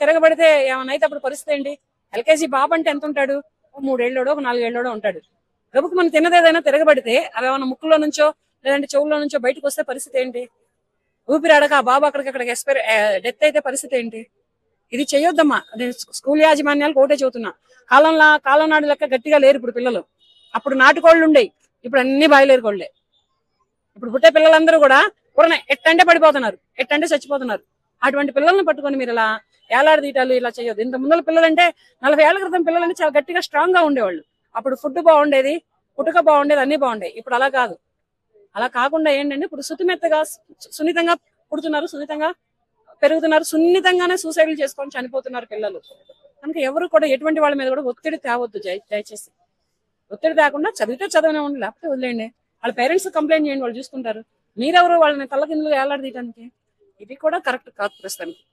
తిరగబడితే ఏమన్నా అయితే అప్పుడు పరిస్థితి ఏంటి? ఎల్కేజీ బాబు అంటే ఎంత ఉంటాడు? 3 ఏళ్ళోడో 4 ఏళ్ళోడో ఉంటాడు. గబుకు మనం తిన్నదేదైనా తిరగబడితే అవి ఏమన్నా ముక్కులో నుంచో లేదంటే చెవుల్లో నుంచో బయటకు వస్తే పరిస్థితి ఏంటి? ఊపిరాడక ఆ బాబు అక్కడికి డెత్ అయితే పరిస్థితి ఏంటి? ఇది చెయ్యొద్దమ్మా. నేను స్కూల్ యాజమాన్యాలకు ఒకటే చెబుతున్నా. కాలం నాడు లెక్క గట్టిగా లేరు ఇప్పుడు పిల్లలు. అప్పుడు నాటుకోళ్లు ఉండేవి, ఇప్పుడు అన్ని బాయిలేరు కోళ్లే. ఇప్పుడు పుట్టే పిల్లలందరూ కూడా ఎట్టంటే పడిపోతున్నారు, ఎట్టంటే చచ్చిపోతున్నారు. అటువంటి పిల్లల్ని పట్టుకొని మీరు ఇలా ఏలాడదీయటాలు ఇలా చేయొద్దు. ఇంత ముందర పిల్లలంటే 40 ఏళ్ల క్రితం పిల్లలంటే చాలా గట్టిగా స్ట్రాంగ్ గా ఉండేవాళ్ళు. అప్పుడు ఫుడ్ బాగుండేది, పుట్టుక బాగుండేది, అన్ని బాగుండేవి. ఇప్పుడు అలా కాదు. అలా కాకుండా ఏంటంటే ఇప్పుడు సుతిమెత్తగా సున్నితంగా పుడుతున్నారు, సున్నితంగా పెరుగుతున్నారు, సున్నితంగానే సూసైడ్లు చేసుకొని చనిపోతున్నారు పిల్లలు. కనుక ఎవరు కూడా ఎటువంటి వాళ్ళ మీద కూడా ఒత్తిడి తేవద్దు దయచేసి. ఒత్తిడి తేకుండా చదివితే చదవనే ఉండి, లేకపోతే వదిలేయండి. వాళ్ళ పేరెంట్స్ కంప్లైంట్ చేయండి, వాళ్ళు చూసుకుంటారు. మీరెవరు వాళ్ళని తల్లకిందులు ఏలాడదీయడానికి? ఇది కూడా కరెక్ట్ కాదు ప్రస్తుతానికి.